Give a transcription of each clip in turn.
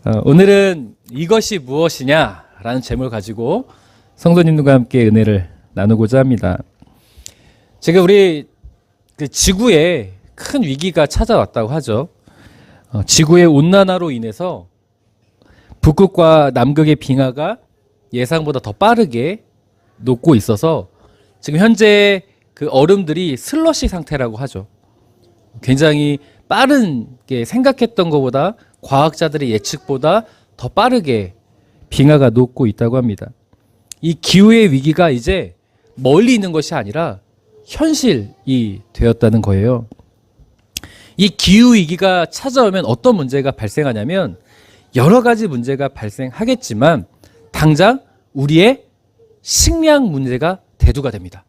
오늘은 이것이 무엇이냐라는 제목을 가지고 성도님들과 함께 은혜를 나누고자 합니다. 제가 우리 지구에 큰 위기가 찾아왔다고 하죠. 지구의 온난화로 인해서 북극과 남극의 빙하가 예상보다 더 빠르게 녹고 있어서 지금 현재 그 얼음들이 슬러시 상태라고 하죠. 굉장히 빠르게 생각했던 것보다 과학자들의 예측보다 더 빠르게 빙하가 녹고 있다고 합니다. 이 기후의 위기가 이제 멀리 있는 것이 아니라 현실이 되었다는 거예요. 이 기후 위기가 찾아오면 어떤 문제가 발생하냐면 여러 가지 문제가 발생하겠지만 당장 우리의 식량 문제가 대두가 됩니다.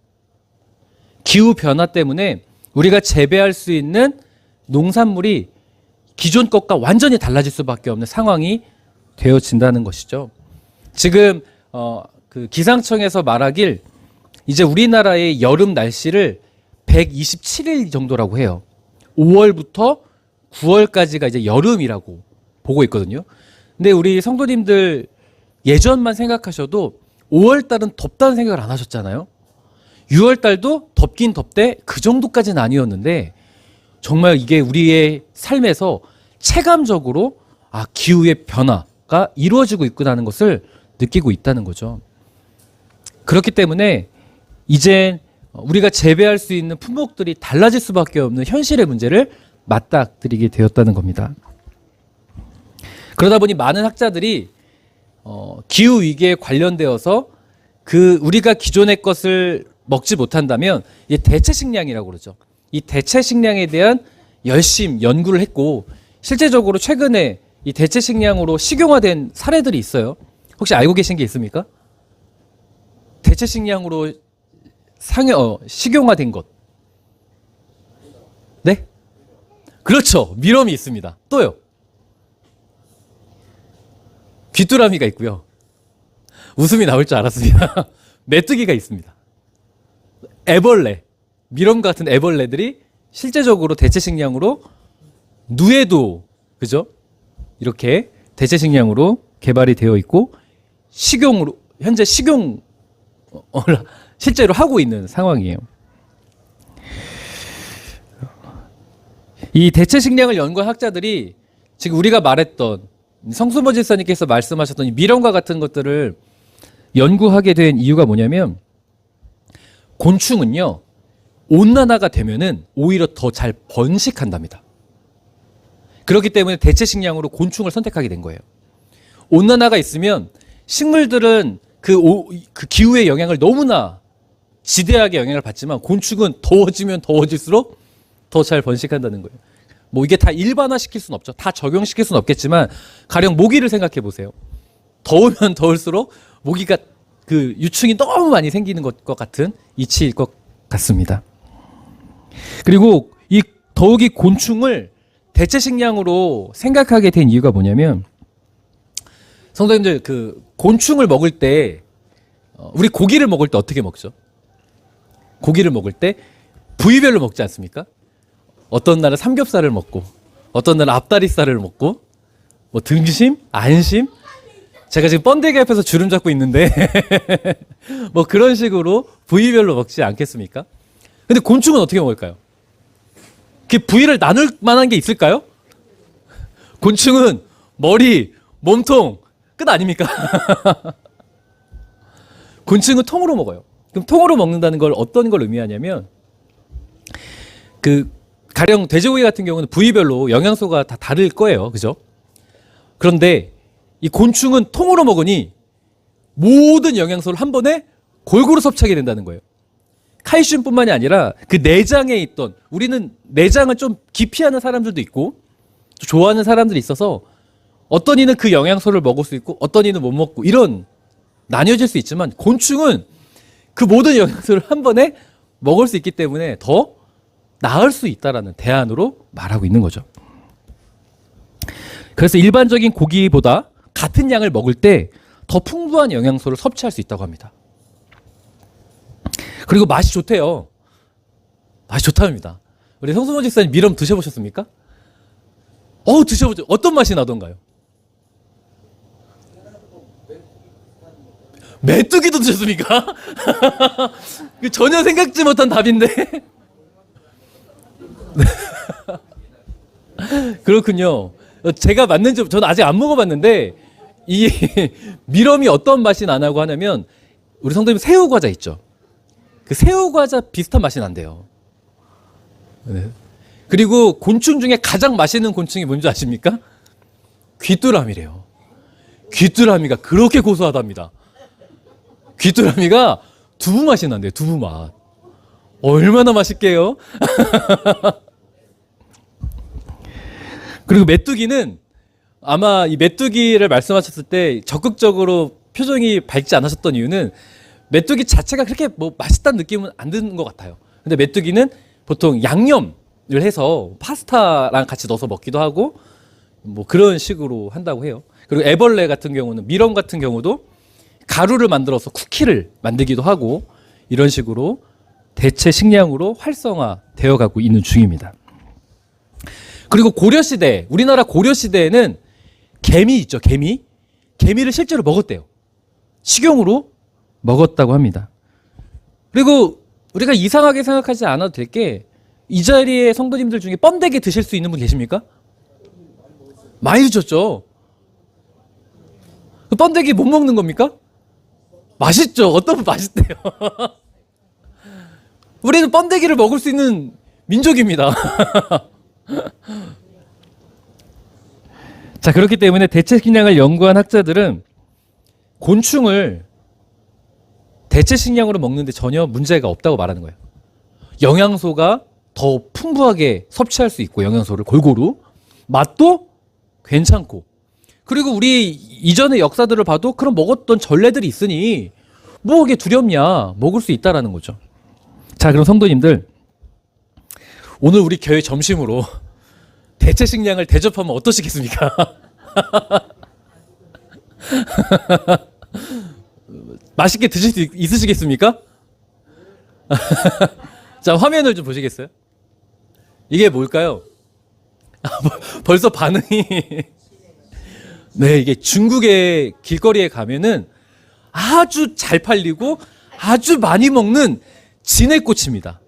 기후 변화 때문에 우리가 재배할 수 있는 농산물이 기존 것과 완전히 달라질 수밖에 없는 상황이 되어진다는 것이죠. 지금 그 기상청에서 말하길 이제 우리나라의 여름 날씨를 127일 정도라고 해요. 5월부터 9월까지가 이제 여름이라고 보고 있거든요. 근데 우리 성도님들 예전만 생각하셔도 5월 달은 덥다는 생각을 안 하셨잖아요. 6월 달도 덥긴 덥대 그 정도까지는 아니었는데 정말 이게 우리의 삶에서 체감적으로 기후의 변화가 이루어지고 있구나는 것을 느끼고 있다는 거죠. 그렇기 때문에 이제 우리가 재배할 수 있는 품목들이 달라질 수밖에 없는 현실의 문제를 맞닥뜨리게 되었다는 겁니다. 그러다 보니 많은 학자들이 기후 위기에 관련되어서 우리가 기존의 것을 먹지 못한다면 이게 대체 식량이라고 그러죠. 이 대체 식량에 대한 열심 연구를 했고 실제적으로 최근에 이 대체 식량으로 식용화된 사례들이 있어요. 혹시 알고 계신 게 있습니까? 대체 식량으로 식용화된 것. 네? 그렇죠. 미럼이 있습니다. 또요. 귀뚜라미가 있고요. 웃음이 나올 줄 알았습니다. 메뚜기가 있습니다. 애벌레, 미럼 같은 애벌레들이 실제적으로 대체 식량으로 누에도 그죠? 이렇게 대체 식량으로 개발이 되어 있고 식용으로 현재 식용 실제로 하고 있는 상황이에요. 이 대체 식량을 연구한 학자들이 지금 우리가 말했던 성수모 집사님께서 말씀하셨던 이 미럼과 같은 것들을 연구하게 된 이유가 뭐냐면 곤충은요 온난화가 되면은 오히려 더 잘 번식한답니다. 그렇기 때문에 대체 식량으로 곤충을 선택하게 된 거예요. 온난화가 있으면 식물들은 그 기후의 영향을 너무나 지대하게 영향을 받지만 곤충은 더워지면 더워질수록 더 잘 번식한다는 거예요. 뭐 이게 다 일반화시킬 수는 없죠. 다 적용시킬 수는 없겠지만 가령 모기를 생각해 보세요. 더우면 더울수록 모기가 그 유충이 너무 많이 생기는 것 같은 이치일 것 같습니다. 그리고 이 더욱이 곤충을 대체 식량으로 생각하게 된 이유가 뭐냐면 성도님들 그 곤충을 먹을 때 우리 고기를 먹을 때 어떻게 먹죠? 고기를 먹을 때 부위별로 먹지 않습니까? 어떤 날은 삼겹살을 먹고 어떤 날은 앞다리살을 먹고 뭐 등심, 안심 제가 지금 번데기 앞에서 주름 잡고 있는데 뭐 그런 식으로 부위별로 먹지 않겠습니까? 근데 곤충은 어떻게 먹을까요? 그 부위를 나눌 만한 게 있을까요? 곤충은 머리, 몸통 끝 아닙니까? 곤충은 통으로 먹어요. 그럼 통으로 먹는다는 걸 어떤 걸 의미하냐면 가령 돼지고기 같은 경우는 부위별로 영양소가 다 다를 거예요. 그죠? 그런데 이 곤충은 통으로 먹으니 모든 영양소를 한 번에 골고루 섭취하게 된다는 거예요. 칼슘뿐만이 아니라 그 내장에 있던 우리는 내장을 좀 기피하는 사람들도 있고 좋아하는 사람들이 있어서 어떤 이는 그 영양소를 먹을 수 있고 어떤 이는 못 먹고 이런 나뉘어질 수 있지만 곤충은 그 모든 영양소를 한 번에 먹을 수 있기 때문에 더 나을 수 있다라는 대안으로 말하고 있는 거죠. 그래서 일반적인 고기보다 같은 양을 먹을 때 더 풍부한 영양소를 섭취할 수 있다고 합니다. 그리고 맛이 좋대요. 맛이 좋답니다. 우리 성수모 집사님 미럼 드셔보셨습니까? 드셔보죠. 어떤 맛이 나던가요? 메뚜기도 드셨습니까? 전혀 생각지 못한 답인데. 그렇군요. 제가 맞는지 저는 아직 안 먹어봤는데 이 미럼이 어떤 맛이 나냐고 하냐면 우리 성도님 새우 과자 있죠. 그 새우 과자 비슷한 맛이 난대요. 네. 그리고 곤충 중에 가장 맛있는 곤충이 뭔지 아십니까? 귀뚜라미래요. 귀뚜라미가 그렇게 고소하답니다. 귀뚜라미가 두부 맛이 난대요. 두부 맛. 얼마나 맛있게요? 그리고 메뚜기는 아마 이 메뚜기를 말씀하셨을 때 적극적으로 표정이 밝지 않으셨던 이유는 메뚜기 자체가 그렇게 뭐 맛있다는 느낌은 안 드는 것 같아요. 근데 메뚜기는 보통 양념을 해서 파스타랑 같이 넣어서 먹기도 하고 뭐 그런 식으로 한다고 해요. 그리고 애벌레 같은 경우는 미럼 같은 경우도 가루를 만들어서 쿠키를 만들기도 하고 이런 식으로 대체 식량으로 활성화되어 가고 있는 중입니다. 그리고 고려시대, 우리나라 고려시대에는 개미 있죠, 개미. 개미를 실제로 먹었대요. 식용으로 먹었다고 합니다. 그리고 우리가 이상하게 생각하지 않아도 될 게 이 자리에 성도님들 중에 번데기 드실 수 있는 분 계십니까? 많이 드셨죠? 그 번데기 못 먹는 겁니까? 맛있죠. 어떤 분 맛있대요. 우리는 번데기를 먹을 수 있는 민족입니다. 자, 그렇기 때문에 대체 식량을 연구한 학자들은 곤충을 대체 식량으로 먹는데 전혀 문제가 없다고 말하는 거예요. 영양소가 더 풍부하게 섭취할 수 있고 영양소를 골고루 맛도 괜찮고 그리고 우리 이전의 역사들을 봐도 그런 먹었던 전례들이 있으니 뭐 이게 두렵냐 먹을 수 있다라는 거죠. 자, 그럼 성도님들 오늘 우리 교회 점심으로 대체 식량을 대접하면 어떠시겠습니까? 맛있게 드실 수 있으시겠습니까? 자, 화면을 좀 보시겠어요? 이게 뭘까요? 벌써 반응이 네, 이게 중국의 길거리에 가면은 아주 잘 팔리고 아주 많이 먹는 진해꽃입니다.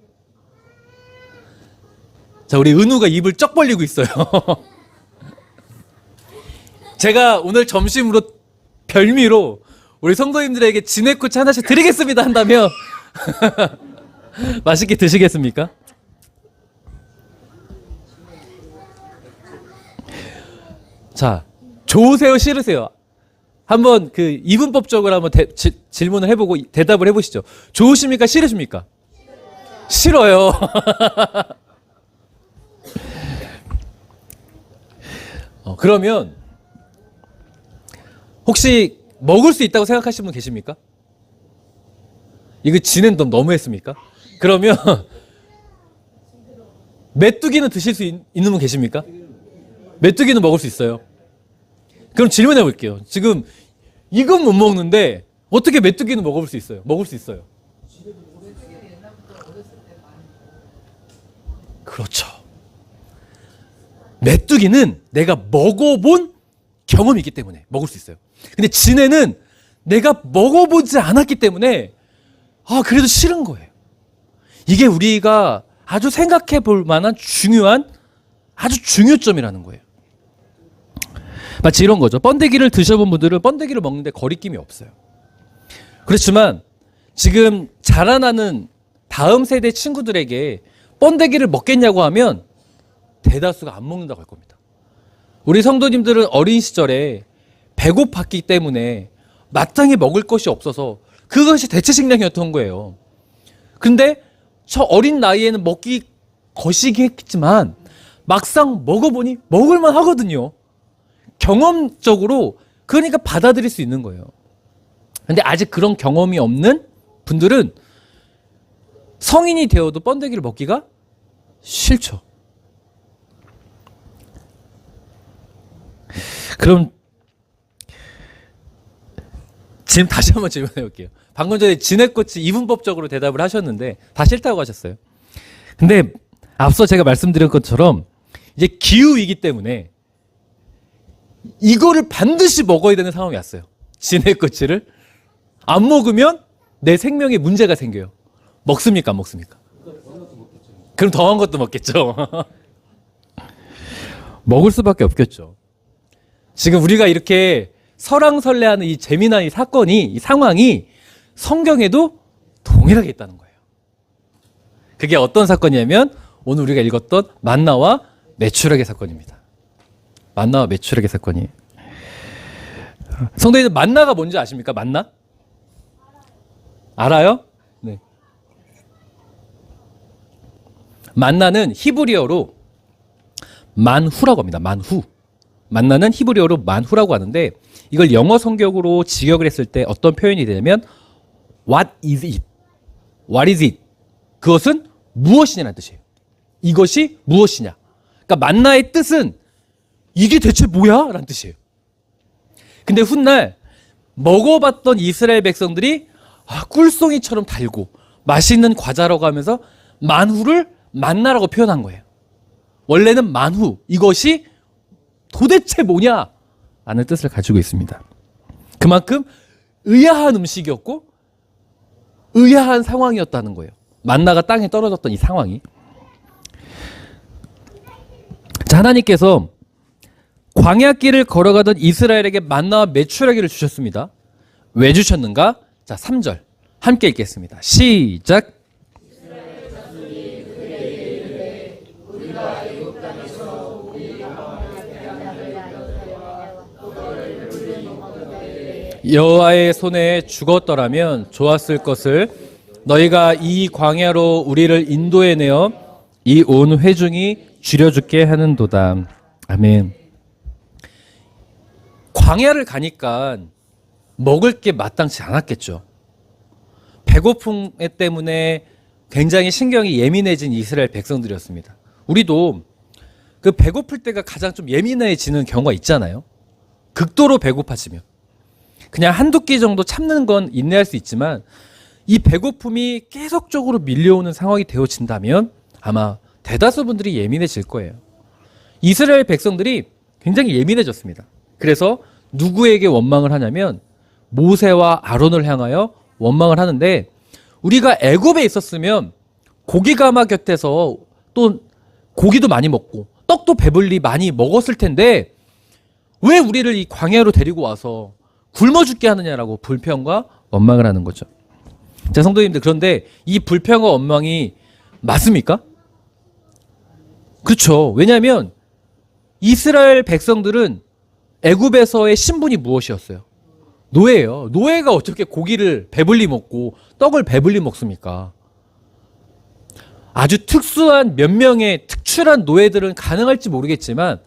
자, 우리 은우가 입을 쩍 벌리고 있어요. 제가 오늘 점심으로 별미로 우리 성도님들에게 진해꽃 하나씩 드리겠습니다 한다면 맛있게 드시겠습니까? 자, 좋으세요, 싫으세요? 한번 그 이분법적으로 한번 질문을 해보고 대답을 해보시죠. 좋으십니까, 싫으십니까? 싫어요. 그러면 혹시 먹을 수 있다고 생각하시는 분 계십니까? 이거 진행 너무했습니까? 그러면 메뚜기는 드실 수 있는 분 계십니까? 메뚜기는 먹을 수 있어요. 그럼 질문해 볼게요. 지금 이건 못 먹는데 어떻게 메뚜기는 먹을 수 있어요? 먹을 수 있어요. 그렇죠. 메뚜기는 내가 먹어본 경험이 있기 때문에 먹을 수 있어요. 근데 진해는 내가 먹어보지 않았기 때문에 그래도 싫은 거예요. 이게 우리가 아주 생각해 볼 만한 중요한 아주 중요점이라는 거예요. 마치 이런 거죠. 번데기를 드셔본 분들은 번데기를 먹는데 거리낌이 없어요. 그렇지만 지금 자라나는 다음 세대 친구들에게 번데기를 먹겠냐고 하면 대다수가 안 먹는다고 할 겁니다. 우리 성도님들은 어린 시절에 배고팠기 때문에 마땅히 먹을 것이 없어서 그것이 대체 식량이었던 거예요. 근데 저 어린 나이에는 먹기 거시기했지만 막상 먹어보니 먹을만 하거든요. 경험적으로 그러니까 받아들일 수 있는 거예요. 근데 아직 그런 경험이 없는 분들은 성인이 되어도 번데기를 먹기가 싫죠. 그럼 지금 다시 한번 질문해 볼게요. 방금 전에 진해꽃이 이분법적으로 대답을 하셨는데 다 싫다고 하셨어요. 근데 앞서 제가 말씀드린 것처럼 이제 기후이기 때문에 이거를 반드시 먹어야 되는 상황이 왔어요. 진해꽃을 안 먹으면 내 생명에 문제가 생겨요. 먹습니까? 안 먹습니까? 그럼 더한 것도 먹겠죠. 먹을 수밖에 없겠죠. 지금 우리가 이렇게 설왕설래하는 이 재미난 이 사건이, 이 상황이 성경에도 동일하게 있다는 거예요. 그게 어떤 사건이냐면 오늘 우리가 읽었던 만나와 메추라기 사건입니다. 만나와 메추라기 사건이에요. 성도님들, 만나가 뭔지 아십니까? 만나? 알아요? 네. 만나는 히브리어로 만후라고 합니다. 만후. 만나는 히브리어로 만후라고 하는데 이걸 영어 성격으로 직역을 했을 때 어떤 표현이 되냐면 What is it? What is it? 그것은 무엇이냐는 뜻이에요. 이것이 무엇이냐. 그러니까 만나의 뜻은 이게 대체 뭐야? 라는 뜻이에요. 근데 훗날 먹어봤던 이스라엘 백성들이 꿀송이처럼 달고 맛있는 과자라고 하면서 만후를 만나라고 표현한 거예요. 원래는 만후, 이것이 도대체 뭐냐? 라는 뜻을 가지고 있습니다. 그만큼 의아한 음식이었고 의아한 상황이었다는 거예요. 만나가 땅에 떨어졌던 이 상황이. 자, 하나님께서 광야길을 걸어가던 이스라엘에게 만나와 메추라기를 주셨습니다. 왜 주셨는가? 자, 3절 함께 읽겠습니다. 시작. 여호와의 손에 죽었더라면 좋았을 것을 너희가 이 광야로 우리를 인도해내어 이 온 회중이 줄여죽게 하는도다. 아멘. 광야를 가니까 먹을 게 마땅치 않았겠죠. 배고픔 때문에 굉장히 신경이 예민해진 이스라엘 백성들이었습니다. 우리도 그 배고플 때가 가장 좀 예민해지는 경우가 있잖아요. 극도로 배고파지면 그냥 한두 끼 정도 참는 건 인내할 수 있지만 이 배고픔이 계속적으로 밀려오는 상황이 되어진다면 아마 대다수 분들이 예민해질 거예요. 이스라엘 백성들이 굉장히 예민해졌습니다. 그래서 누구에게 원망을 하냐면 모세와 아론을 향하여 원망을 하는데 우리가 애굽에 있었으면 고기가마 곁에서 또 고기도 많이 먹고 떡도 배불리 많이 먹었을 텐데 왜 우리를 이 광야로 데리고 와서 굶어 죽게 하느냐라고 불평과 원망을 하는 거죠. 자, 성도님들, 그런데 이 불평과 원망이 맞습니까? 그렇죠. 왜냐하면 이스라엘 백성들은 애굽에서의 신분이 무엇이었어요? 노예예요. 노예가 어떻게 고기를 배불리 먹고 떡을 배불리 먹습니까? 아주 특수한 몇 명의 특출한 노예들은 가능할지 모르겠지만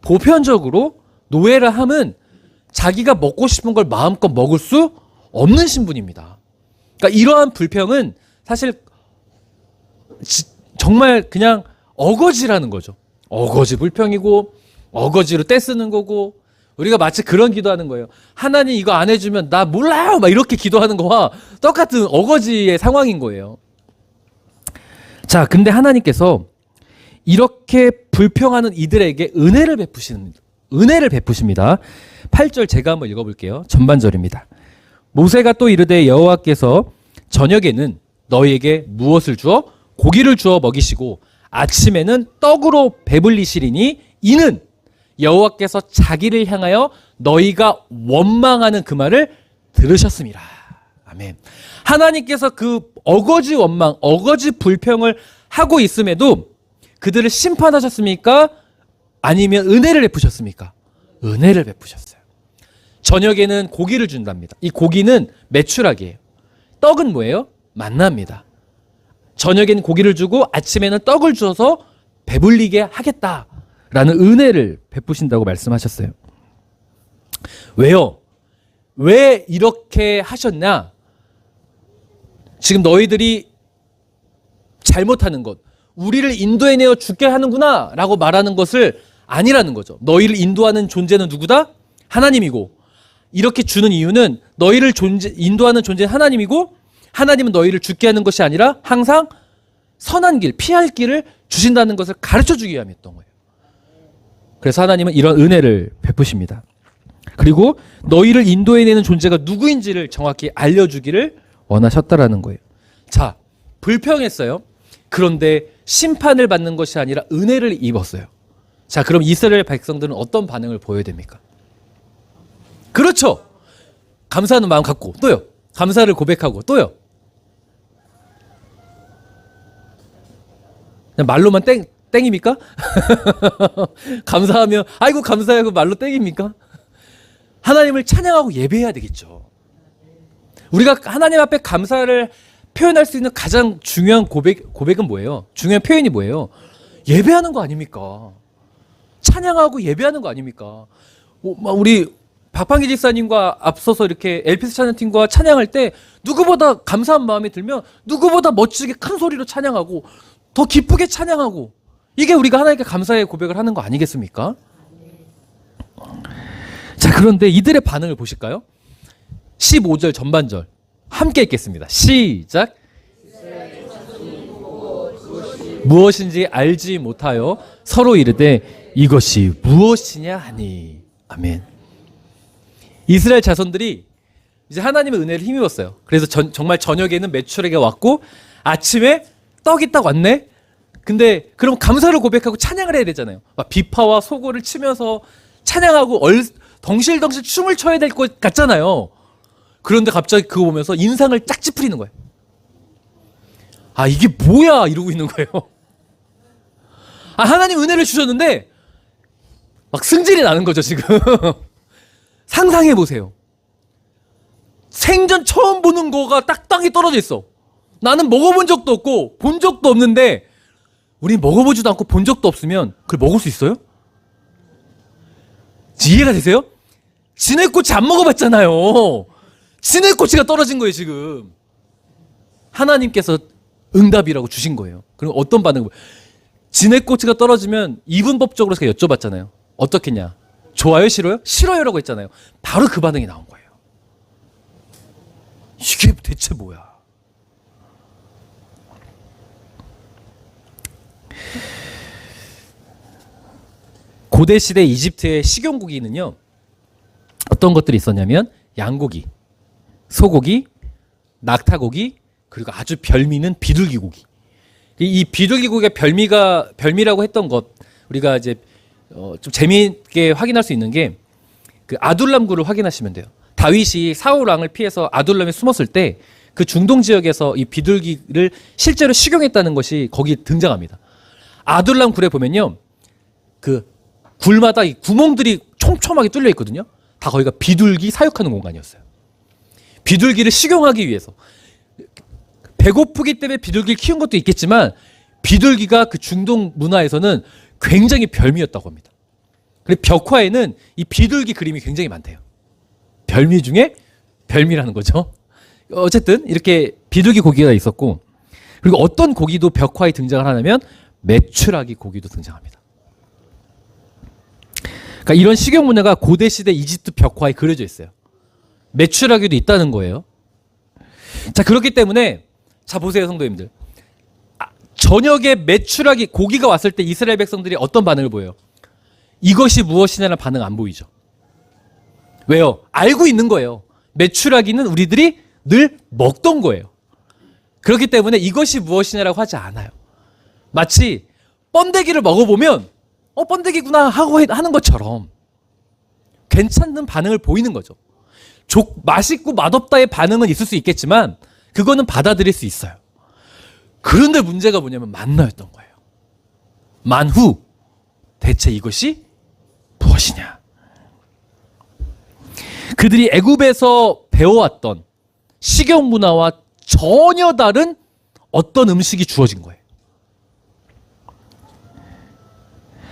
보편적으로 노예라 함은 자기가 먹고 싶은 걸 마음껏 먹을 수 없는 신분입니다. 그러니까 이러한 불평은 사실 정말 그냥 어거지라는 거죠. 어거지 불평이고 어거지로 떼쓰는 거고 우리가 마치 그런 기도하는 거예요. 하나님 이거 안 해주면 나 몰라요! 막 이렇게 기도하는 거와 똑같은 어거지의 상황인 거예요. 자, 근데 하나님께서 이렇게 불평하는 이들에게 은혜를 베푸십니다. 8절 제가 한번 읽어볼게요. 전반절입니다. 모세가 또 이르되 여호와께서 저녁에는 너희에게 무엇을 주어? 고기를 주어 먹이시고 아침에는 떡으로 배불리시리니 이는 여호와께서 자기를 향하여 너희가 원망하는 그 말을 들으셨습니다. 아멘. 하나님께서 그 어거지 원망, 어거지 불평을 하고 있음에도 그들을 심판하셨습니까? 아니면 은혜를 베푸셨습니까? 은혜를 베푸셨어요. 저녁에는 고기를 준답니다. 이 고기는 메추라기예요. 떡은 뭐예요? 만나입니다. 저녁에는 고기를 주고 아침에는 떡을 주어서 배불리게 하겠다라는 은혜를 베푸신다고 말씀하셨어요. 왜요? 왜 이렇게 하셨냐? 지금 너희들이 잘못하는 것, 우리를 인도해내어 죽게 하는구나 라고 말하는 것을 아니라는 거죠. 너희를 인도하는 존재는 누구다? 하나님이고, 이렇게 주는 이유는 너희를 인도하는 존재는 하나님이고, 하나님은 너희를 죽게 하는 것이 아니라 항상 선한 길, 피할 길을 주신다는 것을 가르쳐 주기 위함이었던 거예요. 그래서 하나님은 이런 은혜를 베푸십니다. 그리고 너희를 인도해내는 존재가 누구인지를 정확히 알려주기를 원하셨다라는 거예요. 자, 불평했어요. 그런데 심판을 받는 것이 아니라 은혜를 입었어요. 자, 그럼 이스라엘 백성들은 어떤 반응을 보여야 됩니까? 그렇죠. 감사하는 마음 갖고 또요. 감사를 고백하고 또요. 그냥 말로만 땡입니까? 감사하면 아이고 감사하고 말로 땡입니까? 하나님을 찬양하고 예배해야 되겠죠. 우리가 하나님 앞에 감사를 표현할 수 있는 가장 중요한 고백은 뭐예요? 중요한 표현이 뭐예요? 예배하는 거 아닙니까? 찬양하고 예배하는 거 아닙니까? 우리 박판기 집사님과 앞서서 이렇게 엘피스 찬양팀과 찬양할 때 누구보다 감사한 마음이 들면 누구보다 멋지게 큰 소리로 찬양하고 더 기쁘게 찬양하고, 이게 우리가 하나님께 감사의 고백을 하는 거 아니겠습니까? 자, 그런데 이들의 반응을 보실까요? 15절 전반절 함께 읽겠습니다. 시작. 무엇인지 알지 못하여 서로 이르되 이것이 무엇이냐 하니. 아멘. 이스라엘 자손들이 이제 하나님의 은혜를 힘입었어요. 그래서 정말 저녁에는 매출에게 왔고 아침에 떡이 딱 왔네. 근데 그럼 감사를 고백하고 찬양을 해야 되잖아요. 막 비파와 소고를 치면서 찬양하고 덩실덩실 춤을 춰야 될 것 같잖아요. 그런데 갑자기 그거 보면서 인상을 짝 찌푸리는 거예요. 아, 이게 뭐야 이러고 있는 거예요. 아, 하나님 은혜를 주셨는데 막 승질이 나는 거죠 지금. 상상해 보세요. 생전 처음 보는 거가 딱 땅에 떨어져 있어. 나는 먹어본 적도 없고 본 적도 없는데, 우리 먹어보지도 않고 본 적도 없으면 그걸 먹을 수 있어요? 이해가 되세요? 진해꽃이 안 먹어봤잖아요. 진해꽃이가 떨어진 거예요 지금. 하나님께서 응답이라고 주신 거예요. 그럼 어떤 반응을? 진해꽃이가 떨어지면 이분법적으로 제가 여쭤봤잖아요. 어떻겠냐? 좋아요? 싫어요? 싫어요라고 했잖아요. 바로 그 반응이 나온 거예요. 이게 대체 뭐야? 고대 시대 이집트의 식용고기는요, 어떤 것들이 있었냐면 양고기, 소고기, 낙타고기, 그리고 아주 별미는 비둘기고기. 이 비둘기고기가 별미라고 했던 것, 우리가 이제 좀 재미있게 확인할 수 있는 게 그 아둘람굴을 확인하시면 돼요. 다윗이 사울 왕을 피해서 아둘람에 숨었을 때 그 중동 지역에서 이 비둘기를 실제로 식용했다는 것이 거기 등장합니다. 아둘람 굴에 보면요, 그 굴마다 이 구멍들이 촘촘하게 뚫려 있거든요. 다 거기가 비둘기 사육하는 공간이었어요. 비둘기를 식용하기 위해서. 배고프기 때문에 비둘기를 키운 것도 있겠지만 비둘기가 그 중동 문화에서는 굉장히 별미였다고 합니다. 그리고 벽화에는 이 비둘기 그림이 굉장히 많대요. 별미 중에 별미라는 거죠. 어쨌든 이렇게 비둘기 고기가 있었고, 그리고 어떤 고기도 벽화에 등장을 하냐면 메추라기 고기도 등장합니다. 그러니까 이런 식용 문화가 고대 시대 이집트 벽화에 그려져 있어요. 메추라기도 있다는 거예요. 자, 그렇기 때문에 자 보세요 성도님들. 저녁에 메추라기 고기가 왔을 때 이스라엘 백성들이 어떤 반응을 보여요? 이것이 무엇이냐는 반응 안 보이죠. 왜요? 알고 있는 거예요. 메추라기는 우리들이 늘 먹던 거예요. 그렇기 때문에 이것이 무엇이냐라고 하지 않아요. 마치 번데기를 먹어보면 번데기구나 하고 하는 것처럼 괜찮은 반응을 보이는 거죠. 맛있고 맛없다의 반응은 있을 수 있겠지만 그거는 받아들일 수 있어요. 그런데 문제가 뭐냐면 만나였던 거예요. 만후 대체 이것이 무엇이냐? 그들이 애굽에서 배워왔던 식용 문화와 전혀 다른 어떤 음식이 주어진 거예요.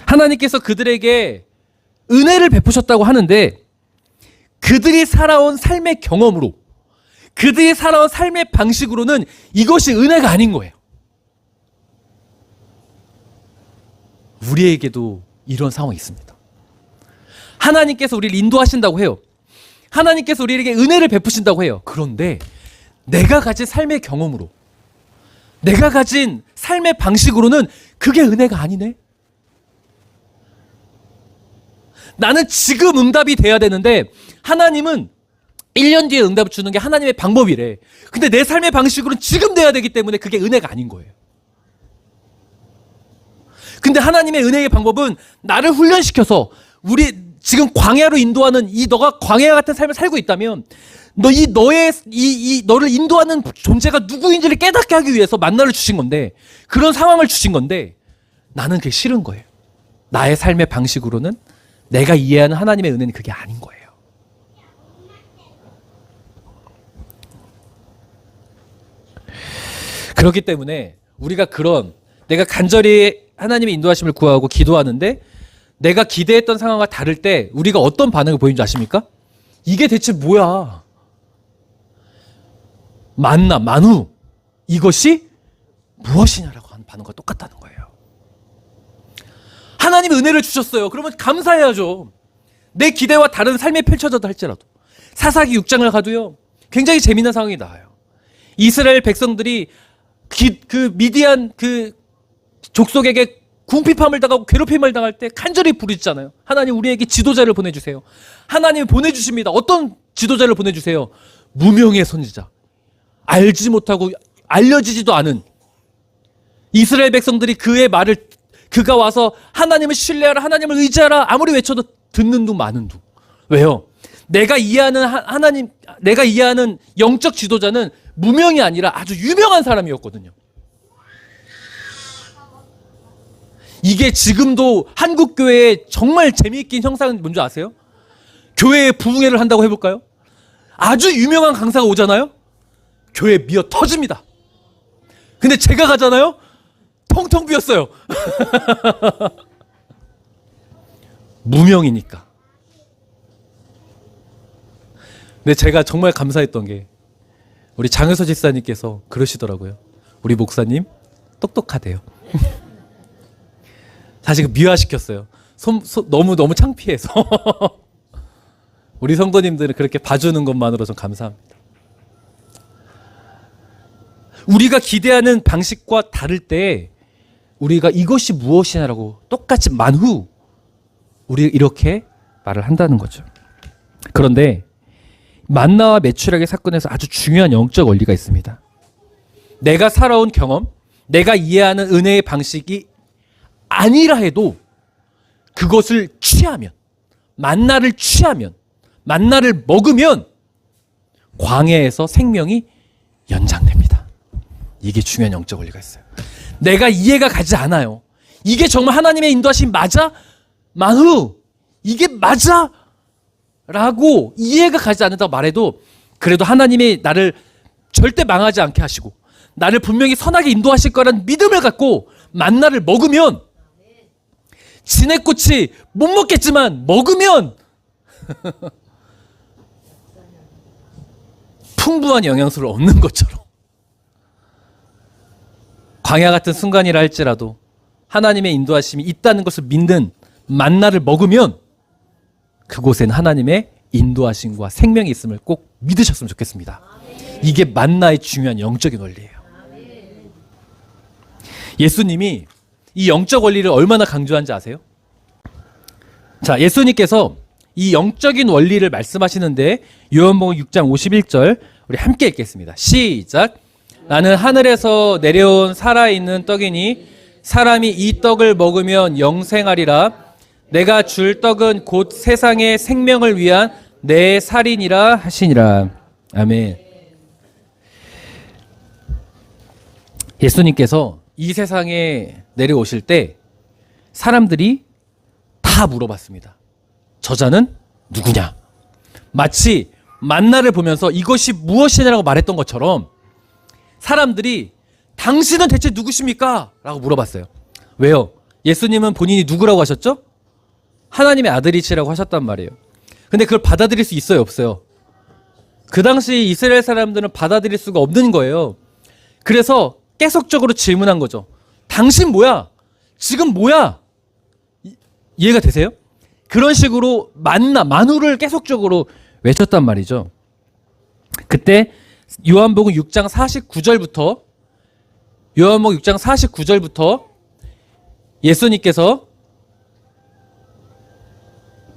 하나님께서 그들에게 은혜를 베푸셨다고 하는데 그들이 살아온 삶의 경험으로, 그들이 살아온 삶의 방식으로는 이것이 은혜가 아닌 거예요. 우리에게도 이런 상황이 있습니다. 하나님께서 우리를 인도하신다고 해요. 하나님께서 우리에게 은혜를 베푸신다고 해요. 그런데 내가 가진 삶의 경험으로, 내가 가진 삶의 방식으로는 그게 은혜가 아니네. 나는 지금 응답이 돼야 되는데 하나님은 1년 뒤에 응답을 주는 게 하나님의 방법이래. 근데 내 삶의 방식으로는 지금 돼야 되기 때문에 그게 은혜가 아닌 거예요. 근데 하나님의 은혜의 방법은 나를 훈련시켜서 우리 지금 광야로 인도하는 너가 광야 같은 삶을 살고 있다면 너를 인도하는 존재가 누구인지를 깨닫게 하기 위해서 만나를 주신 건데, 그런 상황을 주신 건데, 나는 그게 싫은 거예요. 나의 삶의 방식으로는 내가 이해하는 하나님의 은혜는 그게 아닌 거예요. 그렇기 때문에 우리가 내가 간절히 하나님의 인도하심을 구하고 기도하는데 내가 기대했던 상황과 다를 때 우리가 어떤 반응을 보이는 줄 아십니까? 이게 대체 뭐야? 만후 이것이 무엇이냐라고 하는 반응과 똑같다는 거예요. 하나님이 은혜를 주셨어요. 그러면 감사해야죠. 내 기대와 다른 삶이 펼쳐져도 할지라도. 사사기 6장을 가도요, 굉장히 재미난 상황이 나와요. 이스라엘 백성들이 그 미디안 그 족속에게 궁핍함을 당하고 괴롭힘을 당할 때 간절히 부르짖잖아요. 하나님, 우리에게 지도자를 보내주세요. 하나님이 보내주십니다. 어떤 지도자를 보내주세요? 무명의 선지자, 알지 못하고 알려지지도 않은 이스라엘 백성들이 그가 와서 하나님을 신뢰하라, 하나님을 의지하라 아무리 외쳐도 듣는 둥 마는 둥. 왜요? 내가 이해하는 영적 지도자는 무명이 아니라 아주 유명한 사람이었거든요. 이게 지금도 한국 교회에 정말 재미있긴 형상은 뭔지 아세요? 교회에 부흥회를 한다고 해볼까요? 아주 유명한 강사가 오잖아요? 교회 미어 터집니다. 근데 제가 가잖아요? 텅텅 비었어요. 무명이니까. 근데 제가 정말 감사했던 게 우리 장효서 집사님께서 그러시더라고요. 우리 목사님 똑똑하대요. 사실 미화시켰어요. 너무 창피해서. 우리 성도님들은 그렇게 봐주는 것만으로 좀 감사합니다. 우리가 기대하는 방식과 다를 때 우리가 이것이 무엇이냐라고 똑같이 만후 우리 이렇게 말을 한다는 거죠. 그런데 만나와 메추라기 사건에서 아주 중요한 영적 원리가 있습니다. 내가 살아온 경험, 내가 이해하는 은혜의 방식이 아니라 해도 그것을 취하면, 만나를 취하면, 만나를 먹으면 광야에서 생명이 연장됩니다. 이게 중요한 영적 원리가 있어요. 내가 이해가 가지 않아요. 이게 정말 하나님의 인도하심 맞아? 만후 이게 맞아? 라고 이해가 가지 않는다고 말해도 그래도 하나님이 나를 절대 망하지 않게 하시고 나를 분명히 선하게 인도하실 거라는 믿음을 갖고 만나를 먹으면, 진해꽃이 못 먹겠지만 먹으면 풍부한 영양소를 얻는 것처럼 광야 같은 순간이라 할지라도 하나님의 인도하심이 있다는 것을 믿는 만나를 먹으면 그곳엔 하나님의 인도하심과 생명이 있음을 꼭 믿으셨으면 좋겠습니다. 이게 만나의 중요한 영적인 원리예요. 예수님이 이 영적 원리를 얼마나 강조한지 아세요? 자, 예수님께서 이 영적인 원리를 말씀하시는데 요한복음 6장 51절 우리 함께 읽겠습니다. 시작. 나는 하늘에서 내려온 살아있는 떡이니 사람이 이 떡을 먹으면 영생하리라. 내가 줄 떡은 곧 세상의 생명을 위한 내 살이니라 하시니라. 아멘. 예수님께서 이 세상에 내려오실 때 사람들이 다 물어봤습니다. 저자는 누구냐? 마치 만나를 보면서 이것이 무엇이냐라고 말했던 것처럼 사람들이 당신은 대체 누구십니까? 라고 물어봤어요. 왜요? 예수님은 본인이 누구라고 하셨죠? 하나님의 아들이시라고 하셨단 말이에요. 근데 그걸 받아들일 수 있어요, 없어요? 그 당시 이스라엘 사람들은 받아들일 수가 없는 거예요. 그래서 계속적으로 질문한 거죠. 당신 뭐야? 지금 뭐야? 이해가 되세요? 그런 식으로 만후를 계속적으로 외쳤단 말이죠. 그때 요한복음 6장 49절부터 예수님께서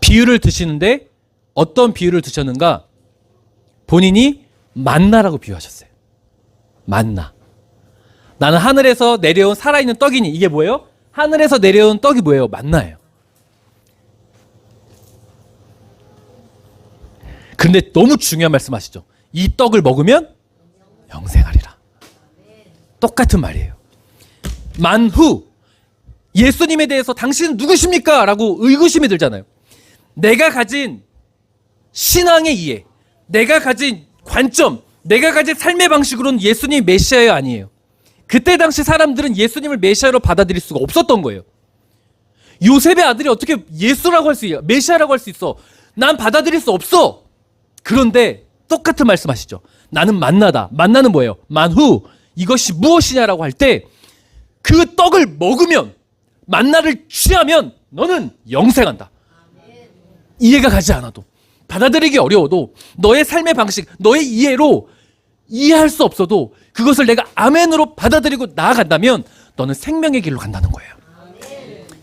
비유를 드시는데 어떤 비유를 드셨는가? 본인이 만나라고 비유하셨어요. 만나. 나는 하늘에서 내려온 살아있는 떡이니. 이게 뭐예요? 하늘에서 내려온 떡이 뭐예요? 만나예요. 근데 너무 중요한 말씀 하시죠. 이 떡을 먹으면 영생하리라. 똑같은 말이에요. 만후. 예수님에 대해서 당신은 누구십니까? 라고 의구심이 들잖아요. 내가 가진 신앙의 이해, 내가 가진 관점, 내가 가진 삶의 방식으로는 예수님이 메시아가 아니에요. 그때 당시 사람들은 예수님을 메시아로 받아들일 수가 없었던 거예요. 요셉의 아들이 어떻게 예수라고 할 수 있어? 메시아라고 할 수 있어? 난 받아들일 수 없어. 그런데 똑같은 말씀하시죠. 나는 만나다. 만나는 뭐예요? 만후. 이것이 무엇이냐라고 할 때 그 떡을 먹으면, 만나를 취하면 너는 영생한다. 이해가 가지 않아도, 받아들이기 어려워도, 너의 삶의 방식, 너의 이해로 이해할 수 없어도 그것을 내가 아멘으로 받아들이고 나아간다면 너는 생명의 길로 간다는 거예요.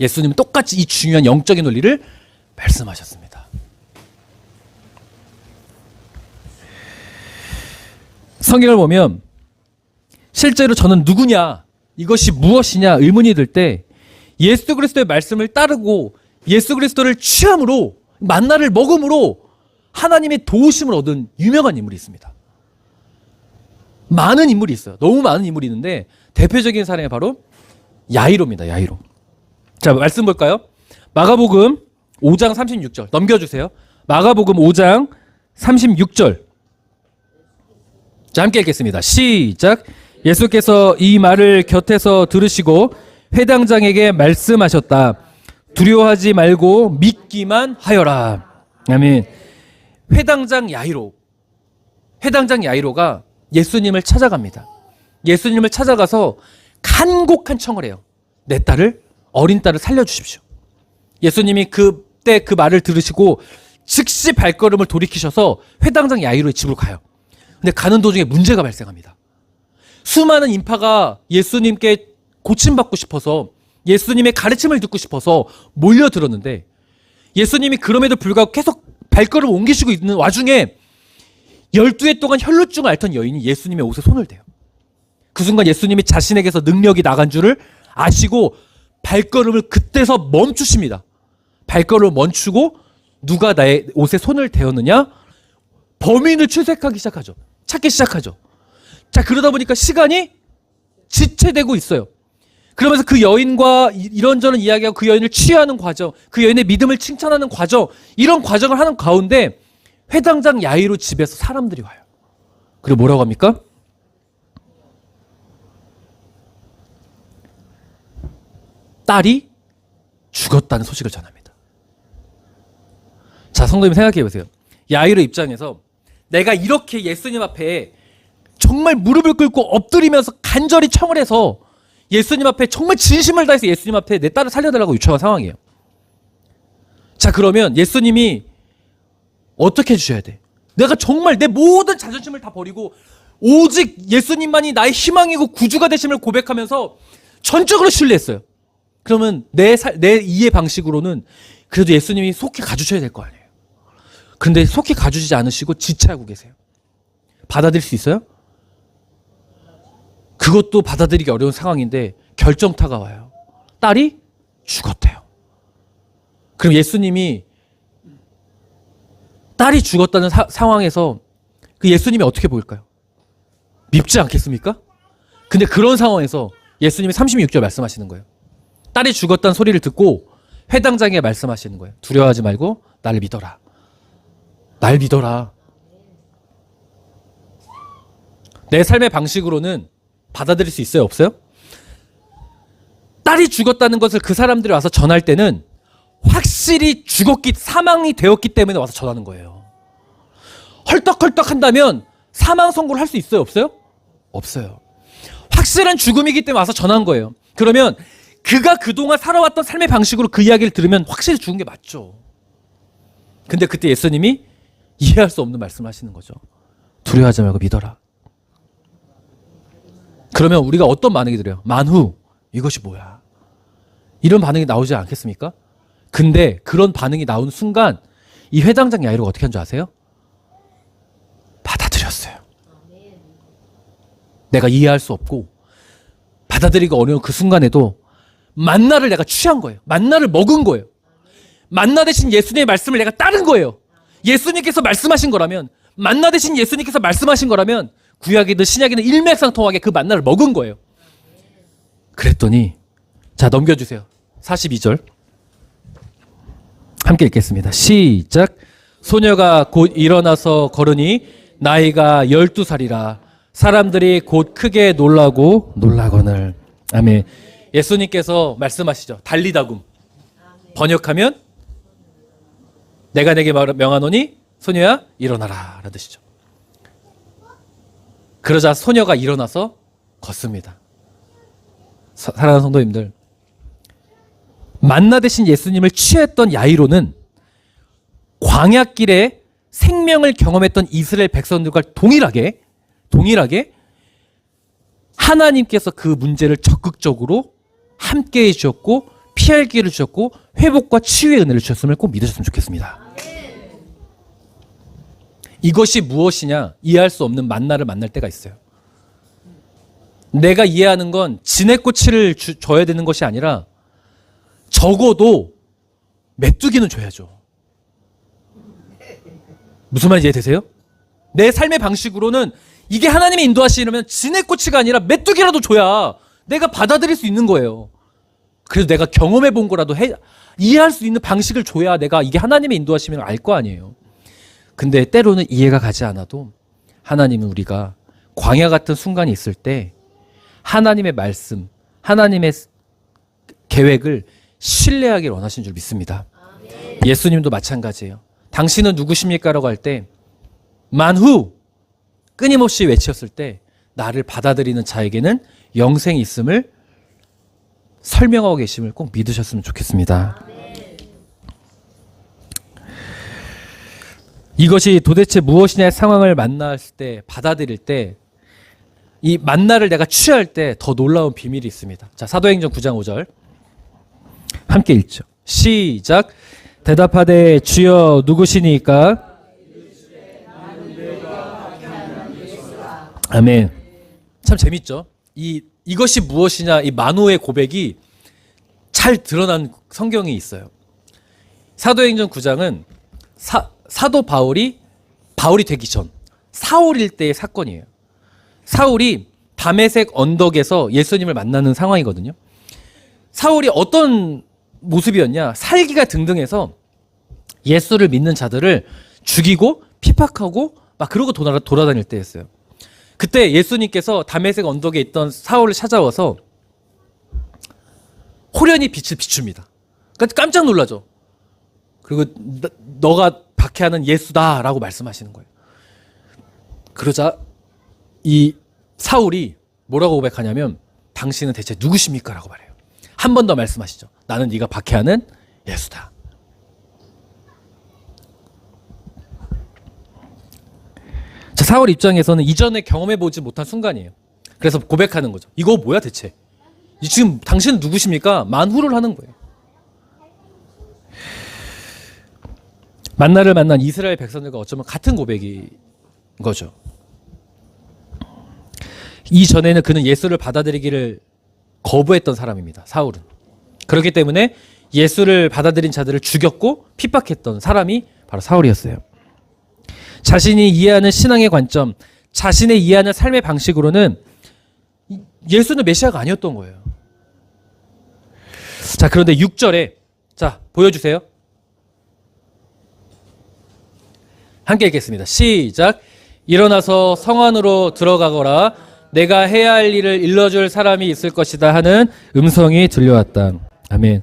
예수님은 똑같이 이 중요한 영적인 논리를 말씀하셨습니다. 성경을 보면 실제로 저는 누구냐, 이것이 무엇이냐 의문이 들 때 예수 그리스도의 말씀을 따르고 예수 그리스도를 취함으로, 만나를 먹음으로 하나님의 도우심을 얻은 유명한 인물이 있습니다. 많은 인물이 있어요. 너무 많은 인물이 있는데 대표적인 사람이 바로 야이로입니다. 야이로. 자, 말씀 볼까요? 마가복음 5장 36절 넘겨주세요. 마가복음 5장 36절. 자, 함께 읽겠습니다. 시작. 예수께서 이 말을 곁에서 들으시고 회당장에게 말씀하셨다. 두려워하지 말고 믿기만 하여라. 아멘. 회당장 야이로. 회당장 야이로가 예수님을 찾아갑니다. 예수님을 찾아가서 간곡한 청을 해요. 내 딸을, 어린 딸을 살려주십시오. 예수님이 그때 그 말을 들으시고 즉시 발걸음을 돌이키셔서 회당장 야이로의 집으로 가요. 근데 가는 도중에 문제가 발생합니다. 수많은 인파가 예수님께 고침받고 싶어서, 예수님의 가르침을 듣고 싶어서 몰려들었는데 예수님이 그럼에도 불구하고 계속 발걸음을 옮기시고 있는 와중에 12해 동안 혈루증을 앓던 여인이 예수님의 옷에 손을 대요. 그 순간 예수님이 자신에게서 능력이 나간 줄을 아시고 발걸음을 그때서 멈추십니다. 발걸음을 멈추고 누가 나의 옷에 손을 대었느냐? 범인을 추색하기 시작하죠. 찾기 시작하죠. 자, 그러다 보니까 시간이 지체되고 있어요. 그러면서 그 여인과 이런저런 이야기하고 그 여인을 치유하는 과정, 그 여인의 믿음을 칭찬하는 과정, 이런 과정을 하는 가운데 회당장 야이로 집에서 사람들이 와요. 그리고 뭐라고 합니까? 딸이 죽었다는 소식을 전합니다. 자, 성도님 생각해 보세요. 야이로 입장에서 내가 이렇게 예수님 앞에 정말 무릎을 꿇고 엎드리면서 간절히 청을 해서 예수님 앞에 정말 진심을 다해서 예수님 앞에 내 딸을 살려달라고 요청한 상황이에요. 자, 그러면 예수님이 어떻게 해주셔야 돼? 내가 정말 내 모든 자존심을 다 버리고 오직 예수님만이 나의 희망이고 구주가 되심을 고백하면서 전적으로 신뢰했어요. 그러면 내 이해 방식으로는 그래도 예수님이 속히 가주셔야 될 거 아니에요. 그런데 속히 가주시지 않으시고 지체하고 계세요. 받아들일 수 있어요? 그것도 받아들이기 어려운 상황인데 결정타가 와요. 딸이 죽었대요. 그럼 예수님이 딸이 죽었다는 상황에서 그 예수님이 어떻게 보일까요? 밉지 않겠습니까? 근데 그런 상황에서 예수님이 36절 말씀하시는 거예요. 딸이 죽었다는 소리를 듣고 회당장에 말씀하시는 거예요. 두려워하지 말고 나를 믿어라. 날 믿어라. 내 삶의 방식으로는 받아들일 수 있어요? 없어요? 딸이 죽었다는 것을 그 사람들이 와서 전할 때는 확실히 사망이 되었기 때문에 와서 전하는 거예요. 헐떡헐떡 한다면 사망 선고를 할 수 있어요? 없어요? 없어요. 확실한 죽음이기 때문에 와서 전한 거예요. 그러면 그가 그동안 살아왔던 삶의 방식으로 그 이야기를 들으면 확실히 죽은 게 맞죠. 근데 그때 예수님이 이해할 수 없는 말씀을 하시는 거죠. 두려워하지 말고 믿어라. 그러면 우리가 어떤 반응이 들어요? 만후, 이것이 뭐야? 이런 반응이 나오지 않겠습니까? 근데 그런 반응이 나온 순간 이 회당장 야이로가 어떻게 한 줄 아세요? 받아들였어요. 내가 이해할 수 없고 받아들이기 어려운 그 순간에도 만나를 내가 취한 거예요. 만나를 먹은 거예요. 만나 대신 예수님의 말씀을 내가 따른 거예요. 예수님께서 말씀하신 거라면, 만나 대신 예수님께서 말씀하신 거라면 구약이든 신약이든 일맥상통하게 그 만나를 먹은 거예요. 그랬더니 자, 넘겨주세요. 42절 함께 읽겠습니다. 시작. 소녀가 곧 일어나서 걸으니 나이가 12살이라 사람들이 곧 크게 놀라거늘. 아멘. 예수님께서 말씀하시죠. 달리다굼. 번역하면 내가 내게 명하노니 소녀야 일어나라 라는 뜻이죠. 그러자 소녀가 일어나서 걷습니다. 사랑하는 성도님들, 만나 대신 예수님을 취했던 야이로는 광야길에 생명을 경험했던 이스라엘 백성들과 동일하게 하나님께서 그 문제를 적극적으로 함께해 주셨고 피할 기회를 주셨고 회복과 치유의 은혜를 주셨음을 꼭 믿으셨으면 좋겠습니다. 이것이 무엇이냐 이해할 수 없는 만나를 만날 때가 있어요. 내가 이해하는 건 진액꼬치를 줘야 되는 것이 아니라 적어도 메뚜기는 줘야죠. 무슨 말인지 이해되세요? 내 삶의 방식으로는 이게 하나님의 인도하시려면 진액꼬치가 아니라 메뚜기라도 줘야 내가 받아들일 수 있는 거예요. 그래서 내가 경험해 본 거라도 이해할 수 있는 방식을 줘야 내가 이게 하나님의 인도하시면 알 거 아니에요. 근데 때로는 이해가 가지 않아도 하나님은 우리가 광야 같은 순간이 있을 때 하나님의 말씀, 하나님의 계획을 신뢰하기를 원하시는 줄 믿습니다. 예수님도 마찬가지예요. 당신은 누구십니까? 라고 할 때 만후 끊임없이 외쳤을 때 나를 받아들이는 자에게는 영생이 있음을 설명하고 계심을 꼭 믿으셨으면 좋겠습니다. 이것이 도대체 무엇이냐의 상황을 만났을 때, 받아들일 때, 이 만나를 내가 취할 때 더 놀라운 비밀이 있습니다. 자, 사도행전 9장 5절 함께 읽죠. 시작. 대답하되 주여 누구시니까? 아멘. 참 재밌죠? 이것이 무엇이냐 이 만호의 고백이 잘 드러난 성경이 있어요. 사도행전 9장은 사도 바울이 되기 전 사울일 때의 사건이에요. 사울이 다메섹 언덕에서 예수님을 만나는 상황이거든요. 사울이 어떤 모습이었냐? 살기가 등등해서 예수를 믿는 자들을 죽이고 핍박하고 막 그러고 돌아다닐 때였어요. 그때 예수님께서 다메섹 언덕에 있던 사울을 찾아와서 호련히 빛을 비춥니다. 그러니까 깜짝 놀라죠. 그리고 너가 박해하는 예수다라고 말씀하시는 거예요. 그러자 이 사울이 뭐라고 고백하냐면 당신은 대체 누구십니까? 라고 말해요. 한 번 더 말씀하시죠. 나는 네가 박해하는 예수다. 자, 사울 입장에서는 이전에 경험해보지 못한 순간이에요. 그래서 고백하는 거죠. 이거 뭐야 대체? 지금 당신은 누구십니까? 만후를 하는 거예요. 만나를 만난 이스라엘 백성들과 어쩌면 같은 고백인 거죠. 이전에는 그는 예수를 받아들이기를 거부했던 사람입니다. 사울은. 그렇기 때문에 예수를 받아들인 자들을 죽였고 핍박했던 사람이 바로 사울이었어요. 자신이 이해하는 신앙의 관점, 자신의 이해하는 삶의 방식으로는 예수는 메시아가 아니었던 거예요. 자, 그런데 6절에 자, 보여주세요. 함께 읽겠습니다. 시작. 일어나서 성 안으로 들어가거라. 내가 해야 할 일을 일러줄 사람이 있을 것이다 하는 음성이 들려왔다. 아멘.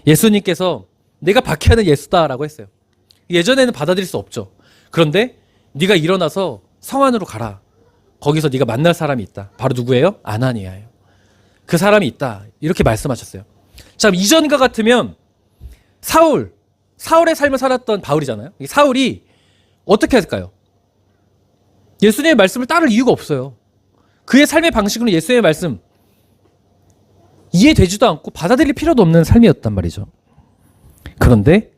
예수님께서 내가 박해하는 예수다라고 했어요. 예전에는 받아들일 수 없죠. 그런데 네가 일어나서 성 안으로 가라. 거기서 네가 만날 사람이 있다. 바로 누구예요? 아나니아예요. 그 사람이 있다. 이렇게 말씀하셨어요. 자, 이전과 같으면 사울의 삶을 살았던 바울이잖아요. 사울이 어떻게 할까요? 예수님의 말씀을 따를 이유가 없어요. 그의 삶의 방식으로는 예수님의 말씀 이해되지도 않고 받아들일 필요도 없는 삶이었단 말이죠. 그런데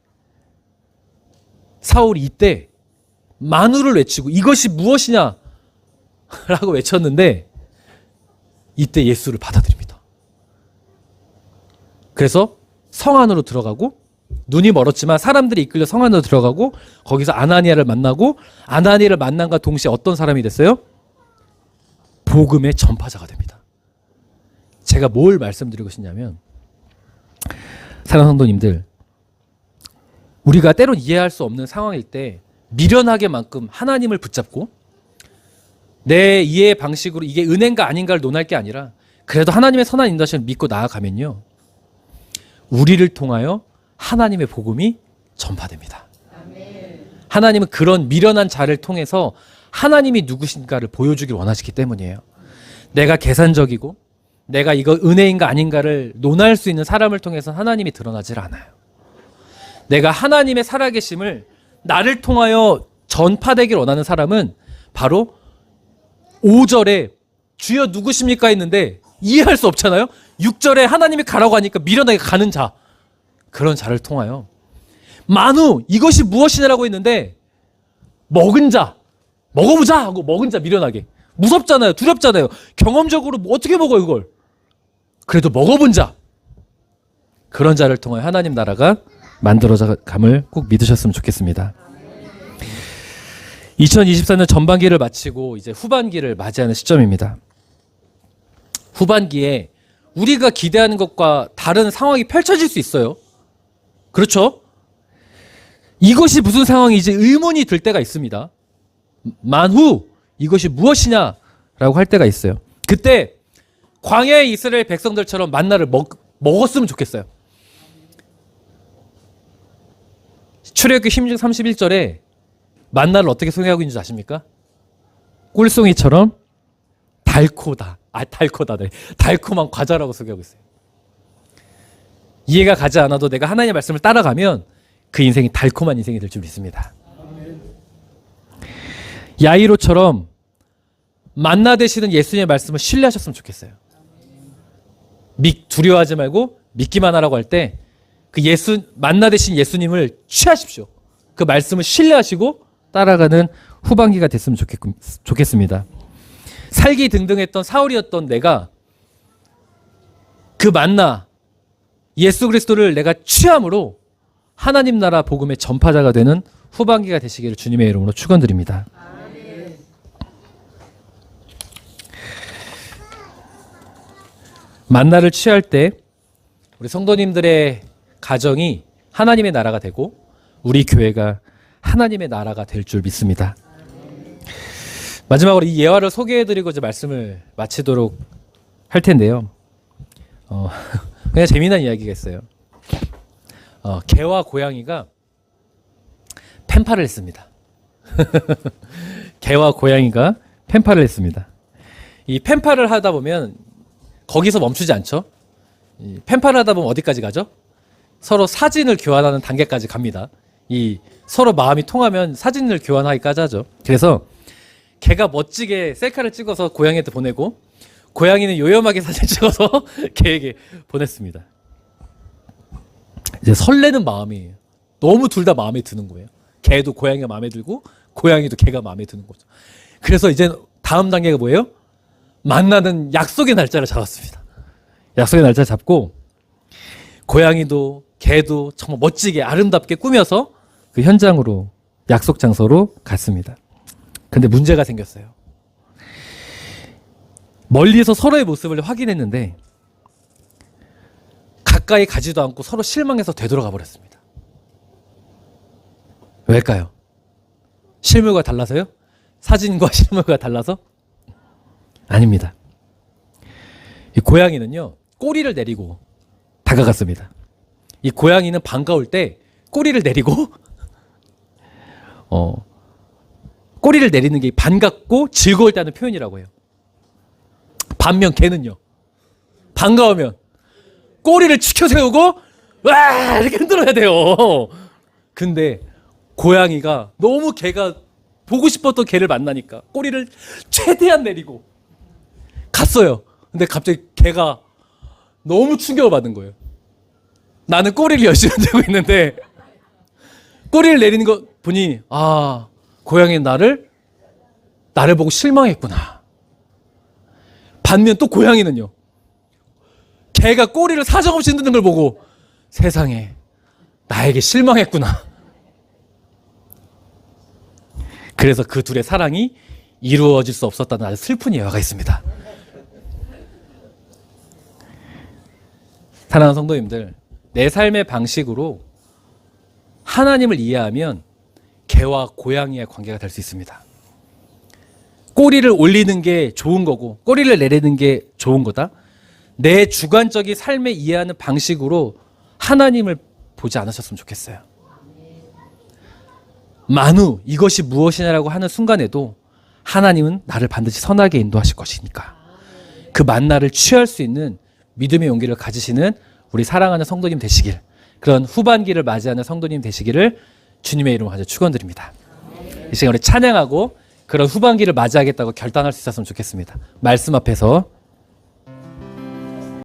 사울이 이때 만우를 외치고 이것이 무엇이냐 라고 외쳤는데 이때 예수를 받아들입니다. 그래서 성 안으로 들어가고 눈이 멀었지만 사람들이 이끌려 성 안으로 들어가고 거기서 아나니아를 만나고 아나니아를 만난과 동시에 어떤 사람이 됐어요? 복음의 전파자가 됩니다. 제가 뭘 말씀드리고 싶냐면 사랑하는 성도님들, 우리가 때론 이해할 수 없는 상황일 때 미련하게만큼 하나님을 붙잡고 내 이해의 방식으로 이게 은혜인가 아닌가를 논할 게 아니라 그래도 하나님의 선한 인도하심을 믿고 나아가면요, 우리를 통하여 하나님의 복음이 전파됩니다. 하나님은 그런 미련한 자를 통해서 하나님이 누구신가를 보여주길 원하시기 때문이에요. 내가 계산적이고 내가 이거 은혜인가 아닌가를 논할 수 있는 사람을 통해서 하나님이 드러나질 않아요. 내가 하나님의 살아계심을 나를 통하여 전파되길 원하는 사람은 바로 5절에 주여 누구십니까 했는데 이해할 수 없잖아요. 6절에 하나님이 가라고 하니까 미련하게 가는 자, 그런 자를 통하여 만우 이것이 무엇이냐라고 했는데 먹은 자, 먹어보자 하고 먹은 자 미련하게, 무섭잖아요. 두렵잖아요. 경험적으로 뭐 어떻게 먹어요 이걸. 그래도 먹어본 자, 그런 자를 통하여 하나님 나라가 만들어져 감을 꼭 믿으셨으면 좋겠습니다. 2024년 전반기를 마치고 이제 후반기를 맞이하는 시점입니다. 후반기에 우리가 기대하는 것과 다른 상황이 펼쳐질 수 있어요. 그렇죠? 이것이 무슨 상황이지 의문이 들 때가 있습니다. 만후 이것이 무엇이냐라고 할 때가 있어요. 그때 광야의 이스라엘 백성들처럼 만나를 먹었으면 좋겠어요. 출애굽기 16, 31절에 만나를 어떻게 소개하고 있는지 아십니까? 꿀송이처럼 달콤한 과자라고 소개하고 있어요. 이해가 가지 않아도 내가 하나님의 말씀을 따라가면 그 인생이 달콤한 인생이 될 줄 믿습니다. 야이로처럼 만나 되시는 예수님의 말씀을 신뢰하셨으면 좋겠어요. 두려워하지 말고 믿기만 하라고 할 때 그 만나 되신 예수님을 취하십시오. 그 말씀을 신뢰하시고 따라가는 후반기가 됐으면 좋겠습니다. 살기 등등했던 사울이었던 내가 그 만나 예수 그리스도를 내가 취함으로 하나님 나라 복음의 전파자가 되는 후반기가 되시기를 주님의 이름으로 축원드립니다. 만나를 취할 때 우리 성도님들의 가정이 하나님의 나라가 되고 우리 교회가 하나님의 나라가 될 줄 믿습니다. 마지막으로 이 예화를 소개해드리고 이제 말씀을 마치도록 할 텐데요. 그냥 재미난 이야기가 있어요. 개와 고양이가 펜팔을 했습니다. 개와 고양이가 펜팔을 했습니다. 이 펜팔을 하다 보면 거기서 멈추지 않죠. 이 펜팔을 하다 보면 어디까지 가죠? 서로 사진을 교환하는 단계까지 갑니다. 이 서로 마음이 통하면 사진을 교환하기까지 하죠. 그래서 개가 멋지게 셀카를 찍어서 고양이한테 보내고 고양이는 요염하게 사진 찍어서 개에게 보냈습니다. 이제 설레는 마음이 너무 둘 다 마음에 드는 거예요. 개도 고양이가 마음에 들고 고양이도 개가 마음에 드는 거죠. 그래서 이제 다음 단계가 뭐예요? 만나는 약속의 날짜를 잡았습니다. 약속의 날짜를 잡고 고양이도 개도 정말 멋지게 아름답게 꾸며서 그 현장으로 약속 장소로 갔습니다. 근데 문제가 생겼어요. 멀리서 서로의 모습을 확인했는데 가까이 가지도 않고 서로 실망해서 되돌아가 버렸습니다. 왜일까요? 실물과 달라서요? 사진과 실물과 달라서? 아닙니다. 이 고양이는요, 꼬리를 내리고 다가갔습니다. 이 고양이는 반가울 때 꼬리를 내리고 꼬리를 내리는 게 반갑고 즐거울 때 하는 표현이라고 해요. 반면 개는요, 반가우면 꼬리를 치켜 세우고 와 이렇게 흔들어야 돼요. 근데 고양이가 너무 개가 보고 싶었던 개를 만나니까 꼬리를 최대한 내리고 갔어요. 근데 갑자기 개가 너무 충격을 받은 거예요. 나는 꼬리를 열심히 들고 있는데 꼬리를 내리는 거 보니 고양이는 나를 보고 실망했구나. 반면 또 고양이는요. 개가 꼬리를 사정없이 흔드는 걸 보고 세상에 나에게 실망했구나. 그래서 그 둘의 사랑이 이루어질 수 없었다는 아주 슬픈 예화가 있습니다. 사랑하는 성도님들, 내 삶의 방식으로 하나님을 이해하면 개와 고양이의 관계가 될 수 있습니다. 꼬리를 올리는 게 좋은 거고 꼬리를 내리는 게 좋은 거다. 내 주관적인 삶을 이해하는 방식으로 하나님을 보지 않으셨으면 좋겠어요. 만우 이것이 무엇이냐라고 하는 순간에도 하나님은 나를 반드시 선하게 인도하실 것이니까 그 만나를 취할 수 있는 믿음의 용기를 가지시는 우리 사랑하는 성도님 되시길, 그런 후반기를 맞이하는 성도님 되시기를 주님의 이름으로 아주 축원드립니다. 이 시간 우리 찬양하고 그런 후반기를 맞이하겠다고 결단할 수 있었으면 좋겠습니다. 말씀 앞에서